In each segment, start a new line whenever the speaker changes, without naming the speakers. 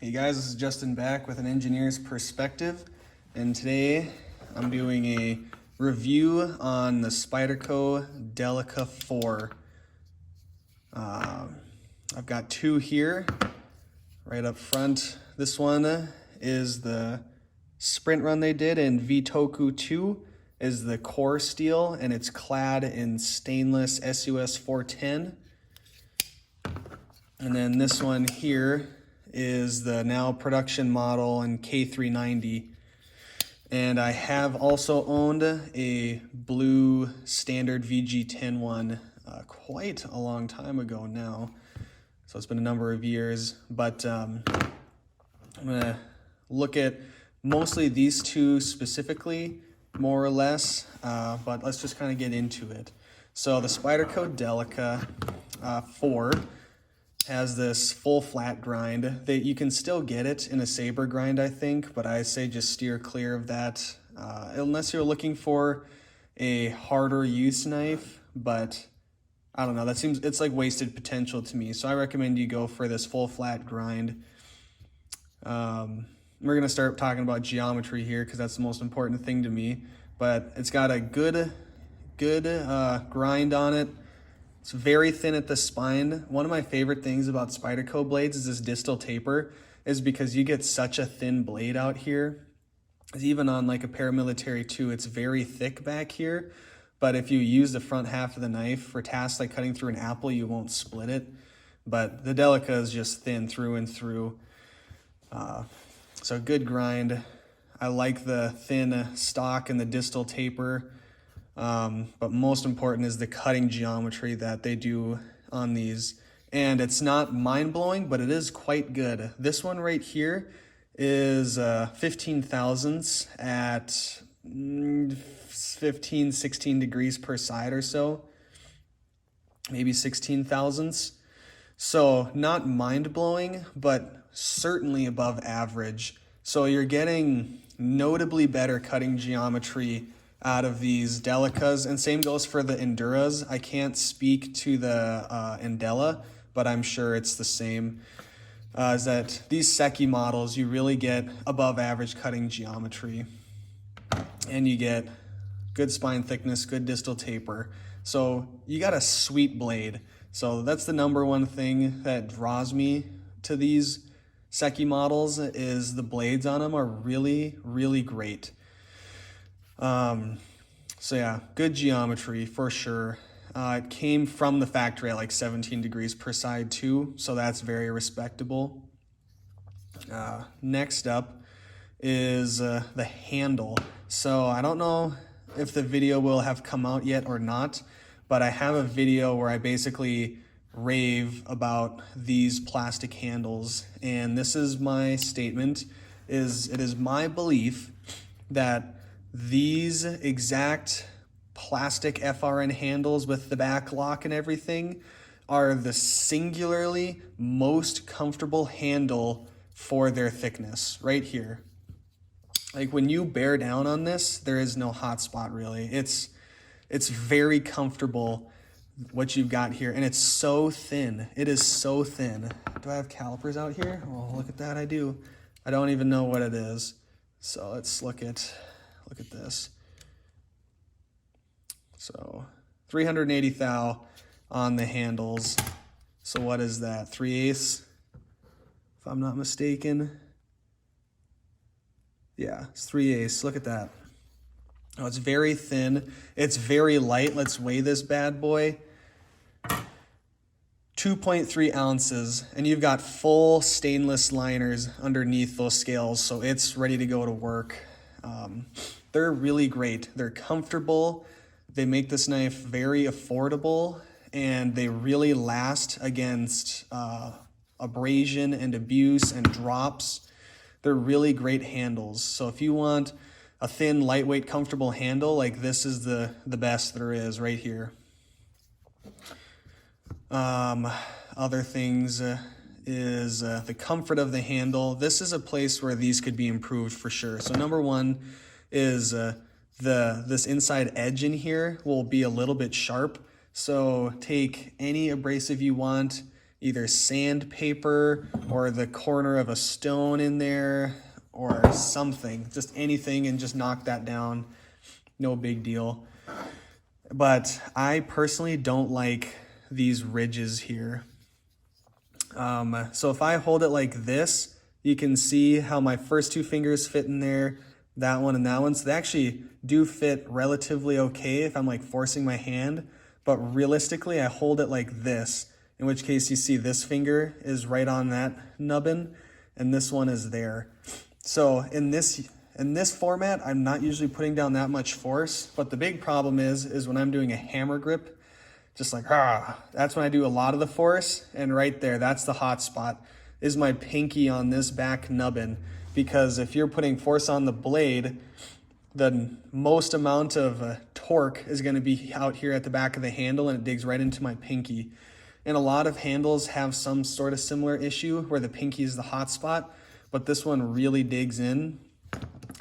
Hey guys, this is Justin back with an engineer's perspective, and today I'm doing a review on the Spyderco Delica 4. I've got two here right up front. This one is the sprint run they did, and Vitoku 2 is the core steel, and it's clad in stainless SUS 410. And then this one here is the now production model in K390. And I have also owned a blue standard VG10 one quite a long time ago now. So it's been a number of years, but I'm gonna look at mostly these two specifically, more or less, but let's just kind of get into it. So the Spyderco Delica 4 has this full flat grind that you can still get it in a saber grind, I think, but I say just steer clear of that unless you're looking for a harder use knife. But I don't know, it's like wasted potential to me, so I recommend you go for this full flat grind. We're gonna start talking about geometry here because that's the most important thing to me, but it's got a good grind on it. It's very thin at the spine. One of my favorite things about Spyderco blades is this distal taper, is because you get such a thin blade out here. Even on like a paramilitary 2, it's very thick back here. But if you use the front half of the knife for tasks like cutting through an apple, you won't split it. But the Delica is just thin through and through. So good grind. I like the thin stock and the distal taper. But most important is the cutting geometry that they do on these. And it's not mind-blowing, but it is quite good. This one right here is 15 thousandths at 15, 16 degrees per side or so. Maybe 16 thousandths. So not mind-blowing, but certainly above average. So you're getting notably better cutting geometry out of these Delicas, and same goes for the Enduras. I can't speak to the Endela, but I'm sure it's the same. Is that these Seki models, you really get above average cutting geometry, and you get good spine thickness, good distal taper. So you got a sweet blade. So that's the number one thing that draws me to these Seki models, is the blades on them are really, really great. So yeah, good geometry for sure. It came from the factory at like 17 degrees per side too, so that's very respectable. Next up is the handle. So I don't know if the video will have come out yet or not, but I have a video where I basically rave about these plastic handles, and this is my statement, it is my belief that these exact plastic FRN handles with the back lock and everything are the singularly most comfortable handle for their thickness right here. Like when you bear down on this, there is no hotspot really. It's very comfortable what you've got here, and it's so thin. It is so thin. Do I have calipers out here? Oh, look at that, I do. I don't even know what it is. So let's look at this. So 380 thou on the handles. So what is that? 3/8, if I'm not mistaken. Yeah, it's 3/8. Look at that. Oh, it's very thin. It's very light. Let's weigh this bad boy. 2.3 ounces, and you've got full stainless liners underneath those scales, so it's ready to go to work. They're really great. They're comfortable. They make this knife very affordable, and they really last against abrasion and abuse and drops. They're really great handles. So if you want a thin, lightweight, comfortable handle, like this is the best there is right here. Other things is the comfort of the handle. This is a place where these could be improved for sure. So number one is this inside edge in here will be a little bit sharp. So take any abrasive you want, either sandpaper or the corner of a stone in there or something, just anything, and just knock that down. No big deal. But I personally don't like these ridges here. So if I hold it like this, you can see how my first two fingers fit in there, that one and that one. So they actually do fit relatively okay if I'm like forcing my hand, but realistically I hold it like this, in which case you see this finger is right on that nubbin and this one is there. So in this format, I'm not usually putting down that much force, but the big problem is when I'm doing a hammer grip, just like, that's when I do a lot of the force, and right there, that's the hot spot, is my pinky on this back nubbin, because if you're putting force on the blade, the most amount of torque is going to be out here at the back of the handle, and it digs right into my pinky. And a lot of handles have some sort of similar issue where the pinky is the hot spot, but this one really digs in.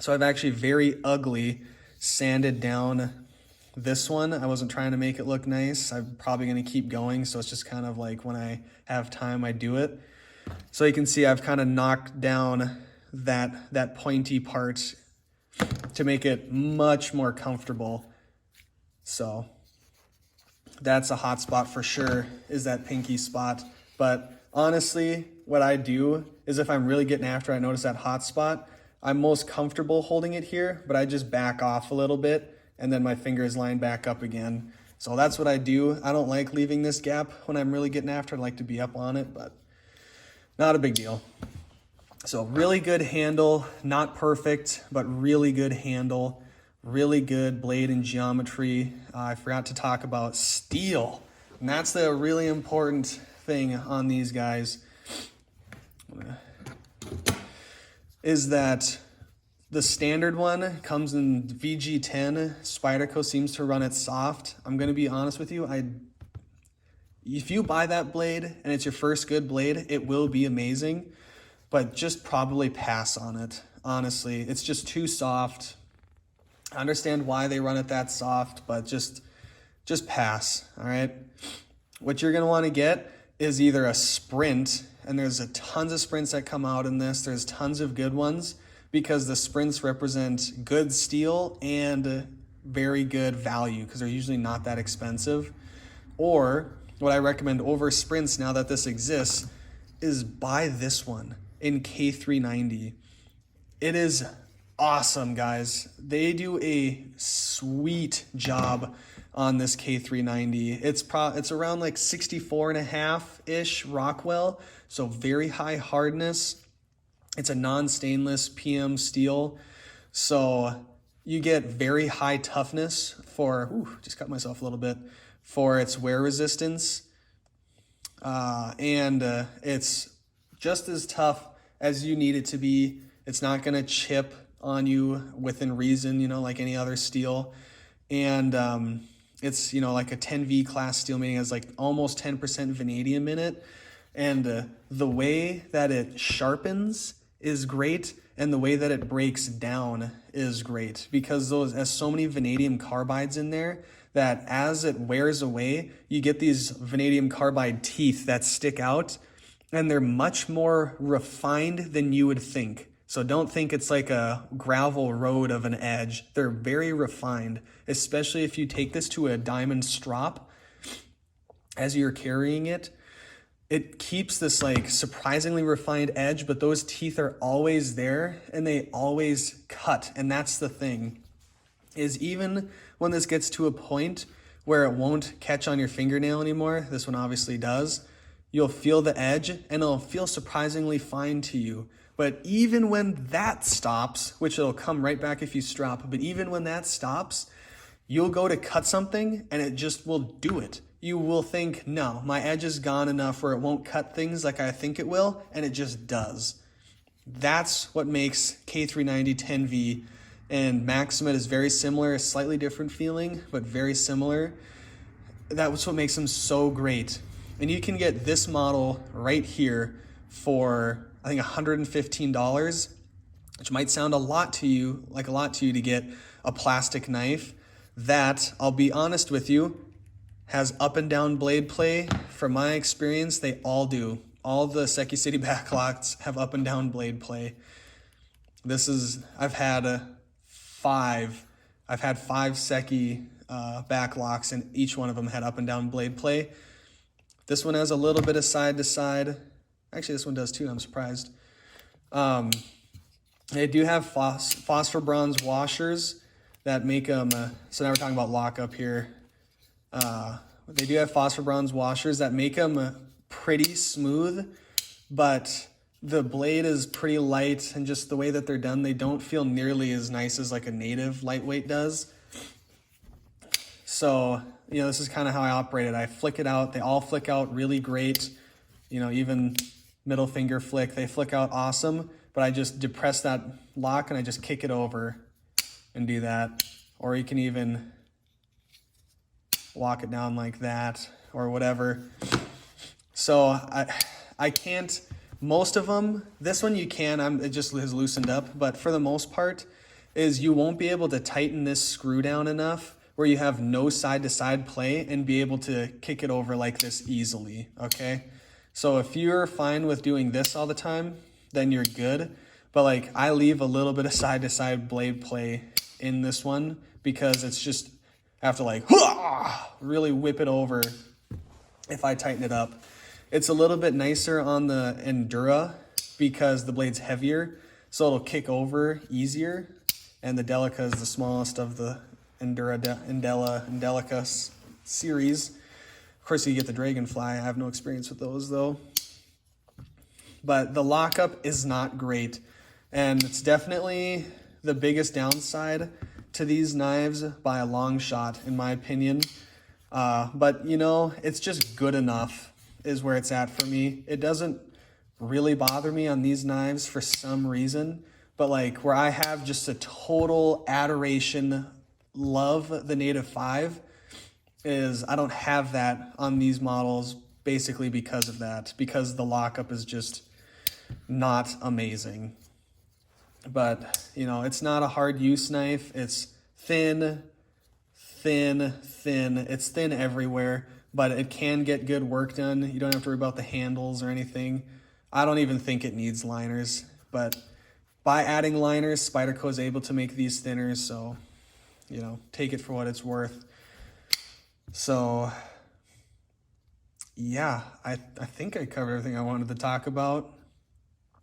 So I've actually very ugly sanded down this one. I wasn't trying to make it look nice. I'm probably going to keep going, so it's just kind of like when I have time, I do it. So you can see I've kind of knocked down that pointy part to make it much more comfortable. So that's a hot spot for sure, is that pinky spot. But honestly, what I do is if I'm really getting after, I notice that hot spot, I'm most comfortable holding it here, but I just back off a little bit and then my fingers line back up again. So that's what I do. I don't like leaving this gap when I'm really getting after. I like to be up on it, but not a big deal. So really good handle, not perfect, but really good handle, really good blade and geometry. I forgot to talk about steel, and that's the really important thing on these guys. Is that the standard one comes in VG10. Spyderco seems to run it soft. I'm going to be honest with you. If you buy that blade and it's your first good blade, it will be amazing, but just probably pass on it. Honestly, it's just too soft. I understand why they run it that soft, but just pass, all right? What you're going to want to get is either a sprint, and there's tons of sprints that come out in this. There's tons of good ones because the sprints represent good steel and very good value because they're usually not that expensive. Or what I recommend over sprints now that this exists is buy this one in K390. It is awesome, guys. They do a sweet job on this K390. It's around like 64.5-ish Rockwell, so very high hardness. It's a non-stainless PM steel, so you get very high toughness for, just cut myself a little bit, for its wear resistance, and it's just as tough as you need it to be. It's not going to chip on you within reason, like any other steel. And it's, like a 10V class steel, meaning it has like almost 10% vanadium in it. And the way that it sharpens is great, and the way that it breaks down is great, because those has so many vanadium carbides in there that as it wears away, you get these vanadium carbide teeth that stick out, and they're much more refined than you would think. So don't think it's like a gravel road of an edge. They're very refined, especially if you take this to a diamond strop as you're carrying it. It keeps this like surprisingly refined edge, but those teeth are always there and they always cut. And that's the thing, is even when this gets to a point where it won't catch on your fingernail anymore, this one obviously does, you'll feel the edge and it'll feel surprisingly fine to you. But even when that stops, which it'll come right back if you strop, but even when that stops, you'll go to cut something and it just will do it. You will think, no, my edge is gone enough where it won't cut things like I think it will, and it just does. That's what makes K390 10V, and Maximate is very similar, a slightly different feeling, but very similar. That's what makes them so great. And you can get this model right here for, I think, $115, which might sound a lot to you to get a plastic knife that, I'll be honest with you, has up and down blade play. From my experience, they all do. All the Seki City backlocks have up and down blade play. I've had five Seki backlocks, and each one of them had up and down blade play. This one has a little bit of side to side. Actually, this one does too, I'm surprised. They do have phosphor bronze washers that make them, so now we're talking about Lockup here. They do have phosphor bronze washers that make them pretty smooth, but the blade is pretty light, and just the way that they're done, they don't feel nearly as nice as like a native lightweight does. So, this is kind of how I operate it. I flick it out. They all flick out really great. Even middle finger flick, they flick out awesome, but I just depress that lock and I just kick it over and do that. Or you can even lock it down like that or whatever. So I can't, most of them, this one you can, it just has loosened up, but for the most part is you won't be able to tighten this screw down enough where you have no side-to-side play and be able to kick it over like this easily, okay? So if you're fine with doing this all the time, then you're good. But like I leave a little bit of side-to-side blade play in this one because it's just, I have to like really whip it over if I tighten it up. It's a little bit nicer on the Endura because the blade's heavier, so it'll kick over easier. And the Delica is the smallest of the Delica series. Of course, you get the Dragonfly. I have no experience with those though. But the Lockup is not great, and it's definitely the biggest downside to these knives by a long shot, in my opinion. But it's just good enough is where it's at for me. It doesn't really bother me on these knives for some reason, but like where I have just a total adoration, love the Native 5 is I don't have that on these models basically because of that, because the Lockup is just not amazing. But it's not a hard use knife. It's thin. It's thin everywhere, but it can get good work done. You don't have to worry about the handles or anything. I don't even think it needs liners, but by adding liners, Spyderco is able to make these thinner, so take it for what it's worth. So yeah, I think I covered everything I wanted to talk about.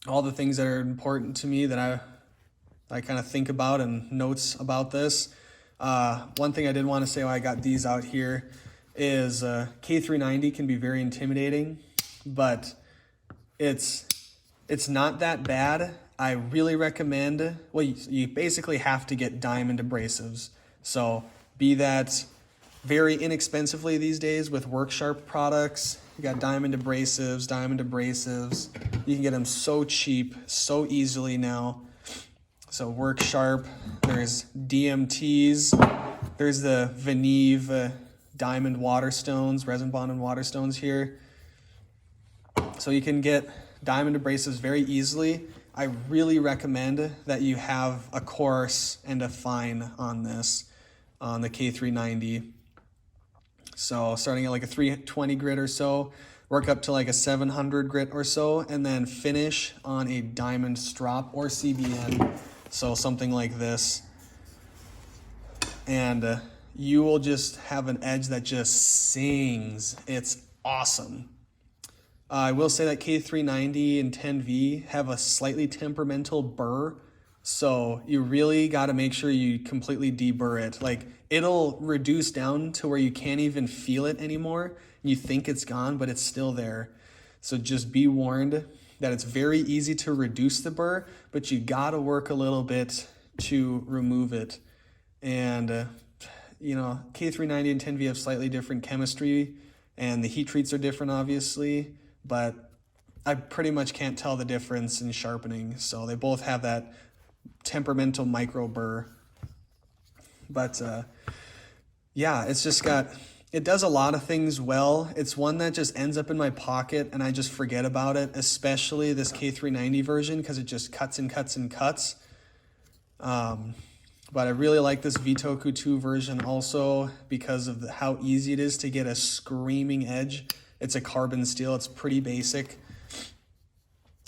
All the things that are important to me that I kind of think about and notes about this. One thing I did want to say while I got these out here is K390 can be very intimidating, but it's not that bad. I really recommend, well, you basically have to get diamond abrasives. So be that very inexpensively these days with Work Sharp products. You got diamond abrasives. You can get them so cheap, so easily now. So Work Sharp, there's DMTs, there's the Veneve diamond waterstones, resin bonded waterstones here. So you can get diamond abrasives very easily. I really recommend that you have a coarse and a fine on this, on the K390. So starting at like a 320 grit or so, work up to like a 700 grit or so, and then finish on a diamond strop or CBN. So something like this. And you will just have an edge that just sings. It's awesome. I will say that K390 and 10V have a slightly temperamental burr, so you really got to make sure you completely deburr it. Like, it'll reduce down to where you can't even feel it anymore. You think it's gone, but it's still there. So just be warned that it's very easy to reduce the burr, but you got to work a little bit to remove it. And, K390 and 10V have slightly different chemistry, and the heat treats are different, obviously. But I pretty much can't tell the difference in sharpening. So they both have that temperamental micro burr. But yeah, it's just it does a lot of things well. It's one that just ends up in my pocket and I just forget about it, especially this K390 version, because it just cuts and cuts and cuts. But I really like this Vitoku 2 version also because of how easy it is to get a screaming edge. It's a carbon steel, it's pretty basic.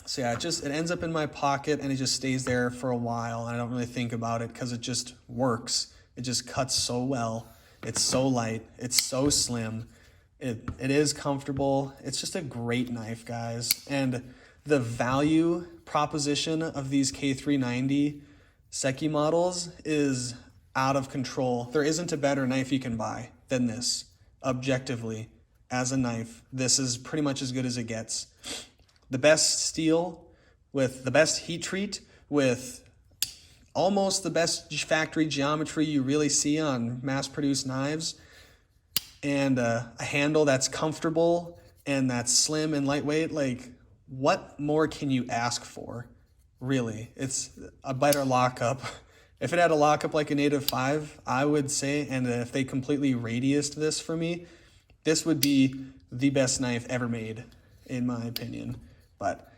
So yeah, it ends up in my pocket and it just stays there for a while. And I don't really think about it because it just works. It just cuts so well. It's so light, it's so slim. It is comfortable. It's just a great knife, guys. And the value proposition of these K390 Seki models is out of control. There isn't a better knife you can buy than this. Objectively, as a knife, this is pretty much as good as it gets. The best steel with the best heat treat with almost the best factory geometry you really see on mass-produced knives, and a handle that's comfortable and that's slim and lightweight. Like, what more can you ask for? Really, it's a better lockup. If it had a lockup like a Native 5, I would say, and if they completely radiused this for me, this would be the best knife ever made, in my opinion. But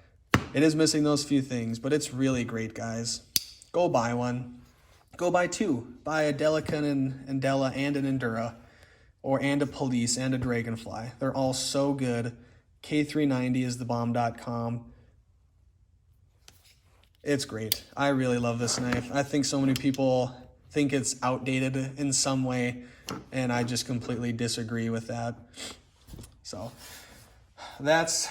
it is missing those few things, but it's really great, guys. Go buy one. Go buy two. Buy a Delica and Della and an Endura, and a Police and a Dragonfly. They're all so good. K390 is thebomb.com. It's great. I really love this knife. I think so many people think it's outdated in some way, and I just completely disagree with that. So that's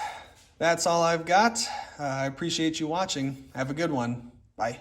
all I've got. I appreciate you watching. Have a good one. Bye.